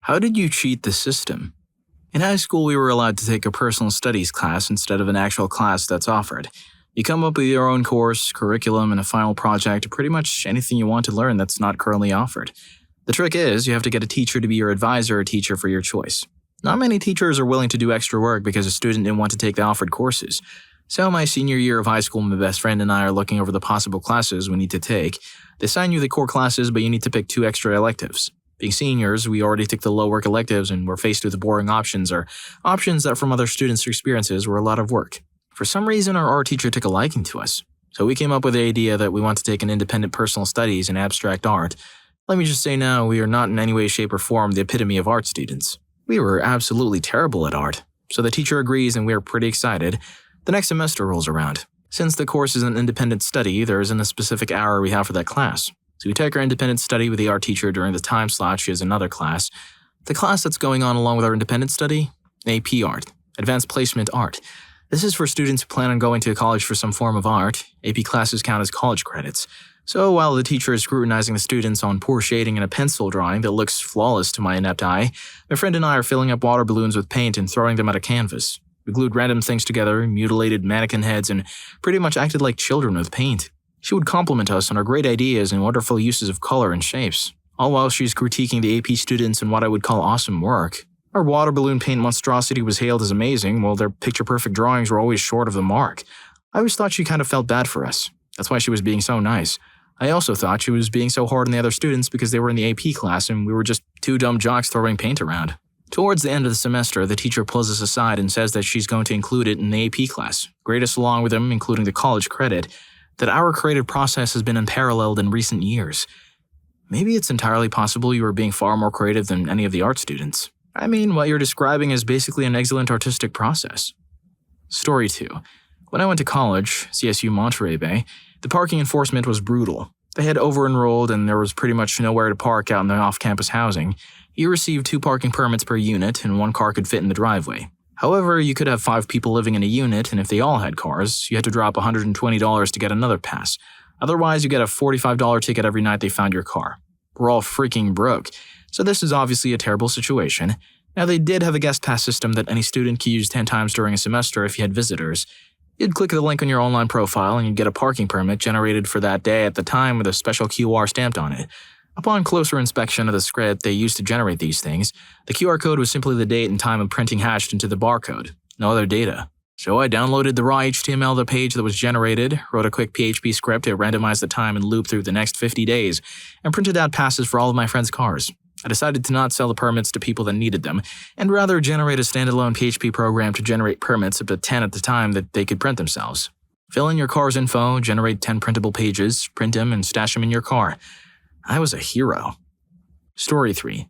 How did you cheat the system? In high school, we were allowed to take a personal studies class instead of an actual class that's offered. You come up with your own course, curriculum, and a final project, or pretty much anything you want to learn that's not currently offered. The trick is, you have to get a teacher to be your advisor or teacher for your choice. Not many teachers are willing to do extra work because a student didn't want to take the offered courses. So my senior year of high school, my best friend and I are looking over the possible classes we need to take. They assign you the core classes, but you need to pick 2 extra electives. Being seniors, we already took the low-work electives and were faced with the boring options or options that from other students' experiences were a lot of work. For some reason, our art teacher took a liking to us. So we came up with the idea that we want to take an independent personal studies in abstract art. Let me just say now, we are not in any way, shape, or form the epitome of art students. We were absolutely terrible at art. So the teacher agrees and we are pretty excited. The next semester rolls around. Since the course is an independent study, there isn't a specific hour we have for that class. So we take our independent study with the art teacher during the time slot she has another class. The class that's going on along with our independent study? AP Art, Advanced Placement Art. This is for students who plan on going to college for some form of art. AP classes count as college credits. So while the teacher is scrutinizing the students on poor shading and a pencil drawing that looks flawless to my inept eye, my friend and I are filling up water balloons with paint and throwing them at a canvas. We glued random things together, mutilated mannequin heads, and pretty much acted like children with paint. She would compliment us on our great ideas and wonderful uses of color and shapes, all while she's critiquing the AP students in what I would call awesome work. Our water balloon paint monstrosity was hailed as amazing, while their picture-perfect drawings were always short of the mark. I always thought she kind of felt bad for us. That's why she was being so nice. I also thought she was being so hard on the other students because they were in the AP class and we were just 2 dumb jocks throwing paint around. Towards the end of the semester, the teacher pulls us aside and says that she's going to include it in the AP class, grade us along with them, including the college credit, that our creative process has been unparalleled in recent years. Maybe it's entirely possible you are being far more creative than any of the art students. I mean, what you're describing is basically an excellent artistic process. Story 2. When I went to college, CSU Monterey Bay, the parking enforcement was brutal. They had over-enrolled and there was pretty much nowhere to park out in the off-campus housing. You received 2 parking permits per unit and 1 car could fit in the driveway. However, you could have 5 people living in a unit, and if they all had cars, you had to drop $120 to get another pass. Otherwise, you get a $45 ticket every night they found your car. We're all freaking broke, so this is obviously a terrible situation. Now, they did have a guest pass system that any student could use 10 times during a semester if you had visitors. You'd click the link on your online profile and you'd get a parking permit generated for that day at the time with a special QR stamped on it. Upon closer inspection of the script they used to generate these things, the QR code was simply the date and time of printing hashed into the barcode, no other data. So I downloaded the raw HTML of the page that was generated, wrote a quick PHP script to randomize the time and loop through the next 50 days, and printed out passes for all of my friends' cars. I decided to not sell the permits to people that needed them, and rather generate a standalone PHP program to generate permits up to 10 at the time that they could print themselves. Fill in your car's info, generate 10 printable pages, print them, and stash them in your car. I was a hero. Story 3.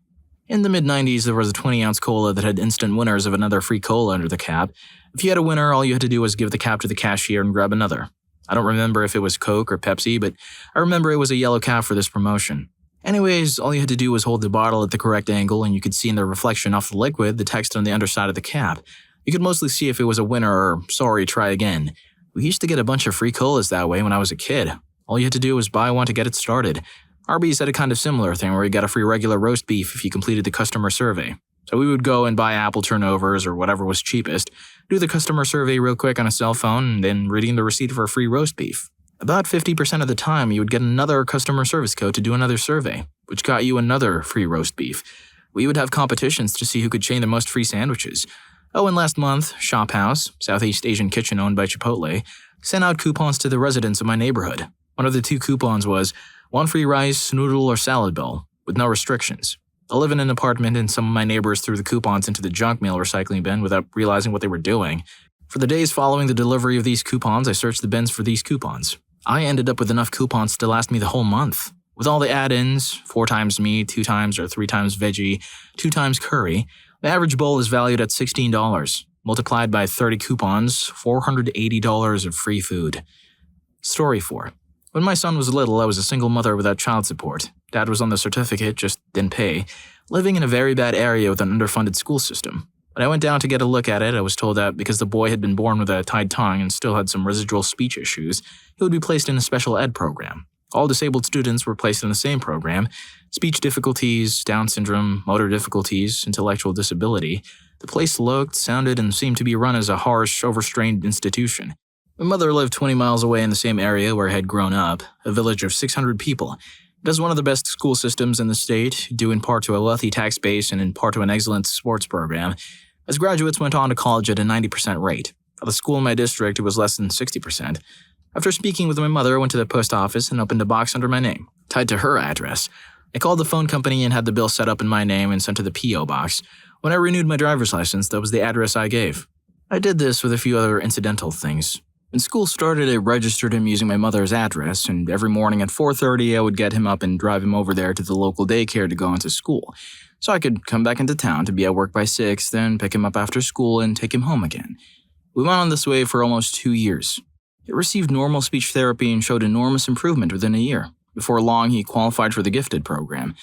In the mid-90s, there was a 20-ounce cola that had instant winners of another free cola under the cap. If you had a winner, all you had to do was give the cap to the cashier and grab another. I don't remember if it was Coke or Pepsi, but I remember it was a yellow cap for this promotion. Anyways, all you had to do was hold the bottle at the correct angle and you could see in the reflection off the liquid the text on the underside of the cap. You could mostly see if it was a winner or, sorry, try again. We used to get a bunch of free colas that way when I was a kid. All you had to do was buy one to get it started. Arby's had a kind of similar thing where you got a free regular roast beef if you completed the customer survey. So we would go and buy apple turnovers or whatever was cheapest, do the customer survey real quick on a cell phone, and then redeem the receipt for a free roast beef. About 50% of the time, you would get another customer service code to do another survey, which got you another free roast beef. We would have competitions to see who could chain the most free sandwiches. Oh, and last month, Shop House, Southeast Asian kitchen owned by Chipotle, sent out coupons to the residents of my neighborhood. One of the 2 coupons was 1 free rice, noodle, or salad bowl, with no restrictions. I live in an apartment and some of my neighbors threw the coupons into the junk mail recycling bin without realizing what they were doing. For the days following the delivery of these coupons, I searched the bins for these coupons. I ended up with enough coupons to last me the whole month. With all the add-ins, 4 times meat, 2 times or 3 times veggie, 2 times curry, the average bowl is valued at $16. Multiplied by 30 coupons, $480 of free food. Story 4. When my son was little, I was a single mother without child support. Dad was on the certificate, just didn't pay, living in a very bad area with an underfunded school system. When I went down to get a look at it, I was told that because the boy had been born with a tied tongue and still had some residual speech issues, he would be placed in a special ed program. All disabled students were placed in the same program, Speech difficulties, Down syndrome, motor difficulties, intellectual disability. The place looked, sounded, and seemed to be run as a harsh, overstrained institution. My mother lived 20 miles away in the same area where I had grown up, a village of 600 people. It has one of the best school systems in the state, due in part to a wealthy tax base and in part to an excellent sports program, as graduates went on to college at a 90% rate. For the school in my district, it was less than 60%. After speaking with my mother, I went to the post office and opened a box under my name, tied to her address. I called the phone company and had the bill set up in my name and sent to the P.O. box. When I renewed my driver's license, that was the address I gave. I did this with a few other incidental things. When school started, I registered him using my mother's address, and every morning at 4:30 I would get him up and drive him over there to the local daycare to go into school, so I could come back into town to be at work by 6, then pick him up after school and take him home again. We went on this way for almost 2 years. He received normal speech therapy and showed enormous improvement within a year. Before long, he qualified for the gifted program.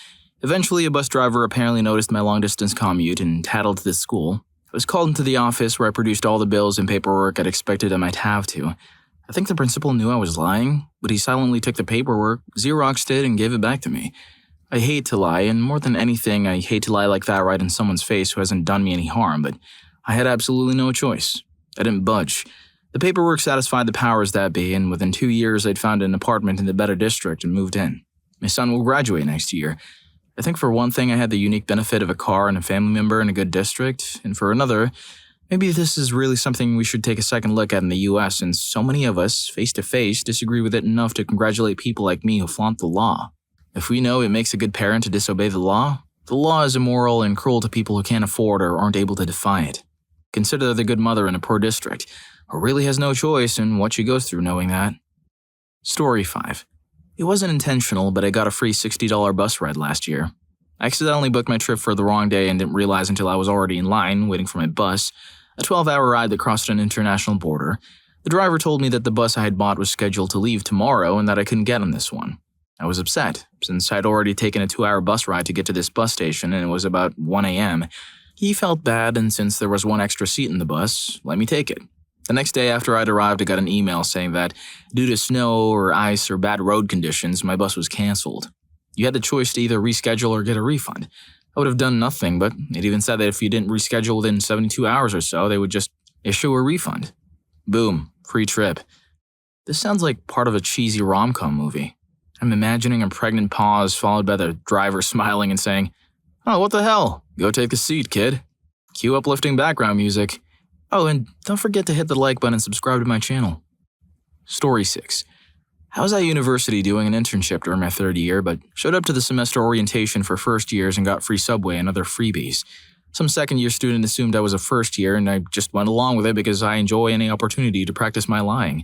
Eventually, a bus driver apparently noticed my long-distance commute and tattled to the school. I was called into the office where I produced all the bills and paperwork I'd expected I might have to. I think the principal knew I was lying, but he silently took the paperwork, Xeroxed it, and gave it back to me. I hate to lie, and more than anything, I hate to lie like that right in someone's face who hasn't done me any harm, but I had absolutely no choice. I didn't budge. The paperwork satisfied the powers that be, and within 2 years I'd found an apartment in the better district and moved in. My son will graduate next year. I think for one thing I had the unique benefit of a car and a family member in a good district, and for another, maybe this is really something we should take a second look at in the US, since so many of us, face to face, disagree with it enough to congratulate people like me who flaunt the law. If we know it makes a good parent to disobey the law is immoral and cruel to people who can't afford or aren't able to defy it. Consider the good mother in a poor district, who really has no choice in what she goes through knowing that. Story 5. It wasn't intentional, but I got a free $60 bus ride last year. I accidentally booked my trip for the wrong day and didn't realize until I was already in line, waiting for my bus, a 12-hour ride that crossed an international border. The driver told me that the bus I had bought was scheduled to leave tomorrow and that I couldn't get on this one. I was upset, since I'd already taken a 2-hour bus ride to get to this bus station and it was about 1 a.m. He felt bad, and since there was one extra seat in the bus, let me take it. The next day after I'd arrived, I got an email saying that, due to snow or ice or bad road conditions, my bus was canceled. You had the choice to either reschedule or get a refund. I would have done nothing, but it even said that if you didn't reschedule within 72 hours or so, they would just issue a refund. Boom, free trip. This sounds like part of a cheesy rom-com movie. I'm imagining a pregnant pause followed by the driver smiling and saying, "Oh, what the hell? Go take a seat, kid." Cue uplifting background music. Oh, and don't forget to hit the like button and subscribe to my channel. Story 6. I was at university doing an internship during my 3rd year, but showed up to the semester orientation for first years and got free Subway and other freebies. Some second-year student assumed I was a first year, and I just went along with it because I enjoy any opportunity to practice my lying.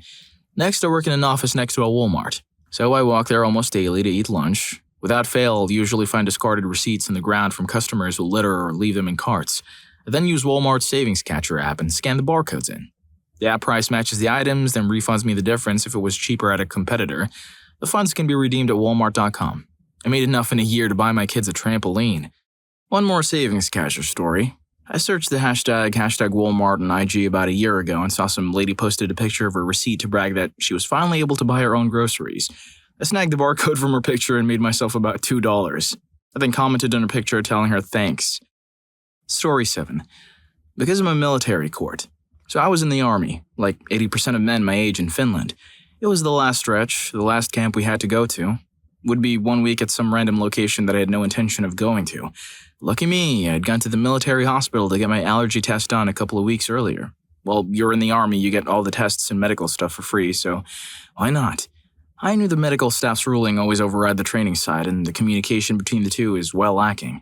Next, I work in an office next to a Walmart, so I walk there almost daily to eat lunch. Without fail, I'll usually find discarded receipts in the ground from customers who litter or leave them in carts. I then use Walmart's savings catcher app and scan the barcodes in. The app price matches the items, then refunds me the difference if it was cheaper at a competitor. The funds can be redeemed at walmart.com. I made enough in a year to buy my kids a trampoline. One more savings catcher story. I searched the hashtag Walmart on IG about a year ago and saw some lady posted a picture of her receipt to brag that she was finally able to buy her own groceries. I snagged the barcode from her picture and made myself about $2. I then commented on her picture telling her thanks. Story 7. Because I'm a military court. So I was in the army, like 80% of men my age in Finland. It was the last stretch, the last camp we had to go to. Would be 1 week at some random location that I had no intention of going to. Lucky me, I'd gone to the military hospital to get my allergy test done a couple of weeks earlier. Well, you're in the army, you get all the tests and medical stuff for free, so why not? I knew the medical staff's ruling always override the training side, and the communication between the two is well lacking.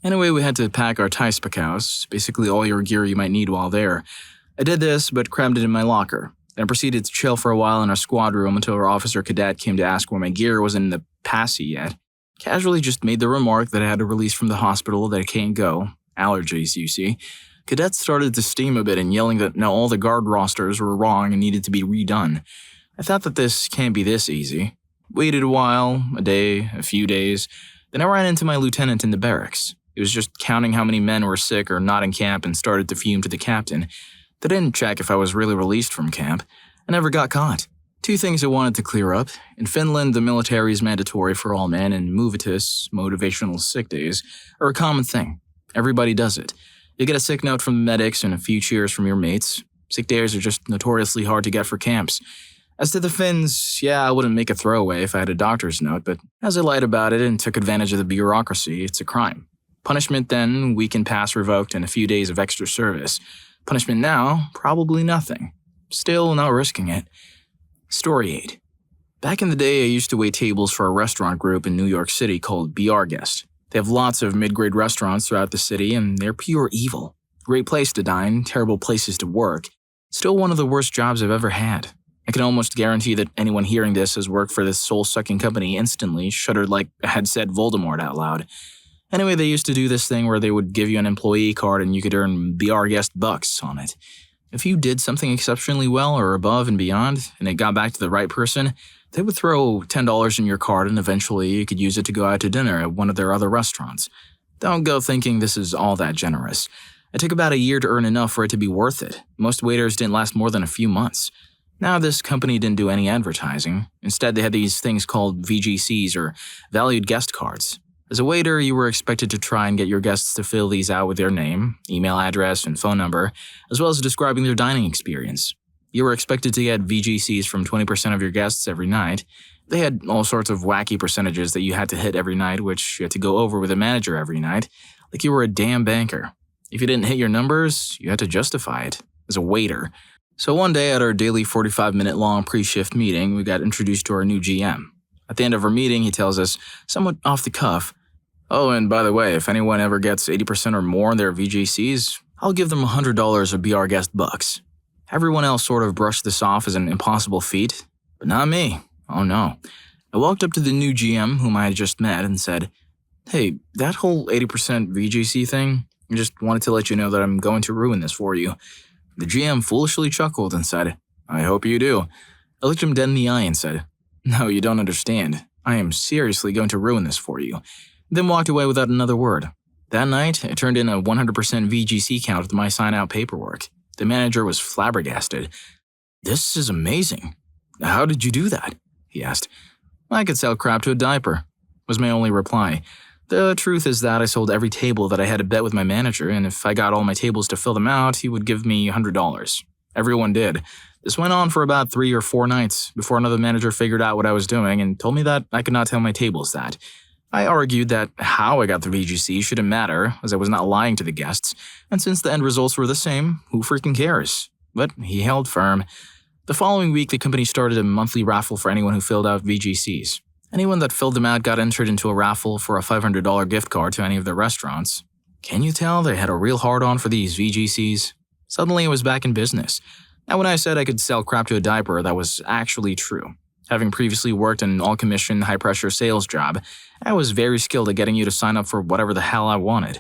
Anyway, we had to pack our Thai-spakaus, basically all your gear you might need while there. I did this, but crammed it in my locker, then proceeded to chill for a while in our squad room until our officer cadet came to ask why my gear wasn't in the passy yet. Casually just made the remark that I had a release from the hospital that I can't go. Allergies, you see. Cadet started to steam a bit and yelling that now all the guard rosters were wrong and needed to be redone. I thought that this can't be this easy. Waited a while, a day, a few days. Then I ran into my lieutenant in the barracks. He was just counting how many men were sick or not in camp and started to fume to the captain. They didn't check if I was really released from camp. I never got caught. Two things I wanted to clear up. In Finland, the military is mandatory for all men, and movatus, motivational sick days, are a common thing. Everybody does it. You get a sick note from the medics and a few cheers from your mates. Sick days are just notoriously hard to get for camps. As to the Finns, yeah, I wouldn't make a throwaway if I had a doctor's note, but as I lied about it and took advantage of the bureaucracy, it's a crime. Punishment then, weekend pass revoked and a few days of extra service. Punishment now, probably nothing. Still not risking it. Story 8. Back in the day, I used to wait tables for a restaurant group in New York City called BR Guest. They have lots of mid-grade restaurants throughout the city, and they're pure evil. Great place to dine, terrible places to work. Still one of the worst jobs I've ever had. I can almost guarantee that anyone hearing this has worked for this soul-sucking company instantly shuddered like I had said Voldemort out loud. Anyway, they used to do this thing where they would give you an employee card and you could earn BR Guest bucks on it. If you did something exceptionally well or above and beyond, and it got back to the right person, they would throw $10 in your card and eventually you could use it to go out to dinner at one of their other restaurants. Don't go thinking this is all that generous. It took about a year to earn enough for it to be worth it. Most waiters didn't last more than a few months. Now, this company didn't do any advertising. Instead, they had these things called VGCs, or valued guest cards. As a waiter, you were expected to try and get your guests to fill these out with their name, email address, and phone number, as well as describing their dining experience. You were expected to get VGCs from 20% of your guests every night. They had all sorts of wacky percentages that you had to hit every night, which you had to go over with a manager every night, like you were a damn banker. If you didn't hit your numbers, you had to justify it, as a waiter. So one day at our daily 45-minute-long pre-shift meeting, we got introduced to our new GM. At the end of our meeting, he tells us, somewhat off the cuff, "Oh, and by the way, if anyone ever gets 80% or more in their VGCs, I'll give them $100 of BR Guest bucks." Everyone else sort of brushed this off as an impossible feat, but not me. Oh no. I walked up to the new GM, whom I had just met, and said, "Hey, that whole 80% VGC thing, I just wanted to let you know that I'm going to ruin this for you." The GM foolishly chuckled and said, "I hope you do." I looked him dead in the eye and said, "No, you don't understand. I am seriously going to ruin this for you." Then walked away without another word. That night, I turned in a 100% VGC count with my sign-out paperwork. The manager was flabbergasted. "This is amazing. How did you do that?" he asked. "I could sell crap to a diaper," was my only reply. The truth is that I sold every table that I had a bet with my manager, and if I got all my tables to fill them out, he would give me $100. Everyone did. This went on for about 3 or 4 nights before another manager figured out what I was doing and told me that I could not tell my tables that. I argued that how I got the VGC shouldn't matter, as I was not lying to the guests, and since the end results were the same, who freaking cares? But he held firm. The following week, the company started a monthly raffle for anyone who filled out VGCs. Anyone that filled them out got entered into a raffle for a $500 gift card to any of their restaurants. Can you tell they had a real hard-on for these VGCs? Suddenly, I was back in business. Now, when I said I could sell crap to a diaper, that was actually true. Having previously worked an all-commission, high-pressure sales job, I was very skilled at getting you to sign up for whatever the hell I wanted.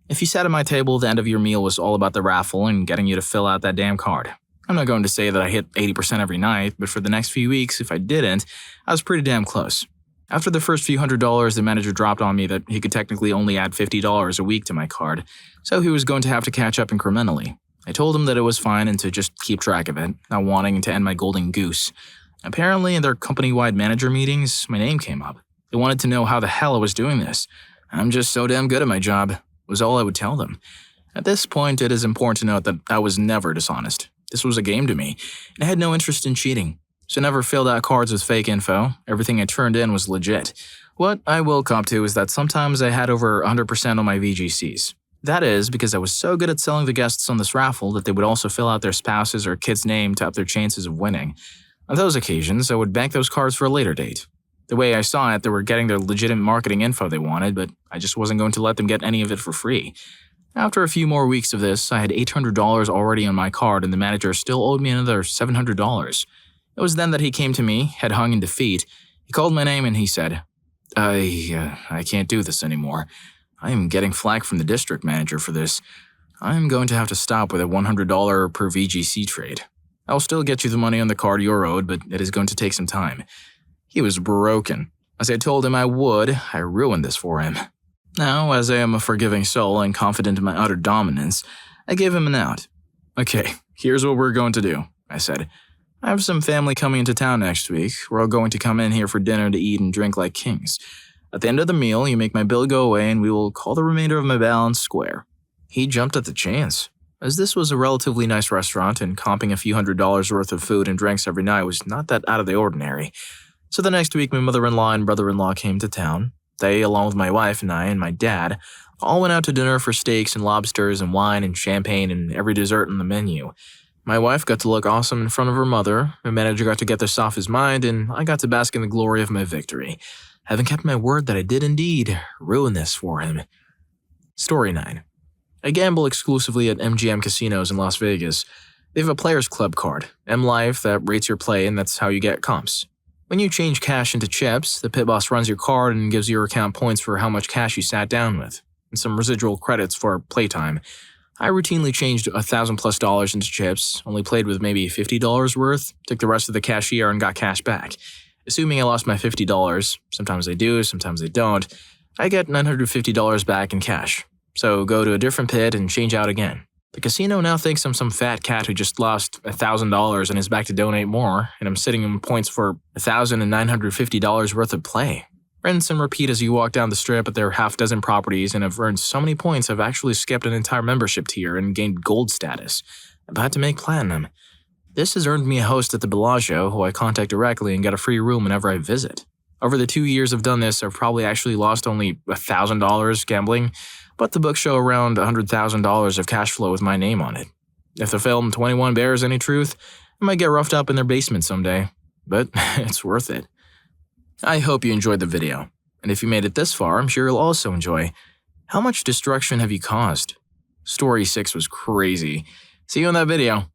If you sat at my table, the end of your meal was all about the raffle and getting you to fill out that damn card. I'm not going to say that I hit 80% every night, but for the next few weeks, if I didn't, I was pretty damn close. After the first few $100s, the manager dropped on me that he could technically only add $50 a week to my card, so he was going to have to catch up incrementally. I told him that it was fine and to just keep track of it, not wanting to end my golden goose. Apparently, in their company-wide manager meetings, my name came up. They wanted to know how the hell I was doing this. "I'm just so damn good at my job," was all I would tell them. At this point, it is important to note that I was never dishonest. This was a game to me, and I had no interest in cheating. So I never filled out cards with fake info. Everything I turned in was legit. What I will cop to is that sometimes I had over 100% on my VGCs. That is because I was so good at selling the guests on this raffle that they would also fill out their spouse's or kid's name to up their chances of winning. On those occasions, I would bank those cards for a later date. The way I saw it, they were getting their legitimate marketing info they wanted, but I just wasn't going to let them get any of it for free. After a few more weeks of this, I had $800 already on my card and the manager still owed me another $700. It was then that he came to me, head hung in defeat. He called my name and he said, I can't do this anymore. I am getting flack from the district manager for this. I am going to have to stop with a $100 per VGC trade. I'll still get you the money on the card you're owed, but it is going to take some time. He was broken. As I told him I would, I ruined this for him. Now, as I am a forgiving soul and confident in my utter dominance, I gave him an out. Okay, here's what we're going to do, I said. I have some family coming into town next week. We're all going to come in here for dinner to eat and drink like kings. At the end of the meal, you make my bill go away and we will call the remainder of my balance square." He jumped at the chance, as this was a relatively nice restaurant and comping a few $100s worth of food and drinks every night was not that out of the ordinary. So the next week, my mother-in-law and brother-in-law came to town. They, along with my wife and I and my dad, all went out to dinner for steaks and lobsters and wine and champagne and every dessert on the menu. My wife got to look awesome in front of her mother, my manager got to get this off his mind, and I got to bask in the glory of my victory, having kept my word that I did indeed ruin this for him. Story 9. I gamble exclusively at MGM casinos in Las Vegas. They have a Players Club card, M Life, that rates your play, and that's how you get comps. When you change cash into chips, the pit boss runs your card and gives your account points for how much cash you sat down with, and some residual credits for playtime. I routinely changed $1,000+ into chips, only played with maybe $50 worth, took the rest of the cashier and got cash back. Assuming I lost my $50, sometimes I do, sometimes I don't, I get $950 back in cash. So go to a different pit and change out again. The casino now thinks I'm some fat cat who just lost $1,000 and is back to donate more, and I'm sitting in points for $1,950 worth of play. Rinse and repeat as you walk down the strip at their half-dozen properties, and I've earned so many points I've actually skipped an entire membership tier and gained gold status. About to make platinum. This has earned me a host at the Bellagio, who I contact directly and get a free room whenever I visit. Over the 2 years I've done this, I've probably actually lost only $1,000 gambling, but the books show around $100,000 of cash flow with my name on it. If the film 21 bears any truth, I might get roughed up in their basement someday, but it's worth it. I hope you enjoyed the video, and if you made it this far, I'm sure you'll also enjoy. How much destruction have you caused? Story 6 was crazy. See you in that video.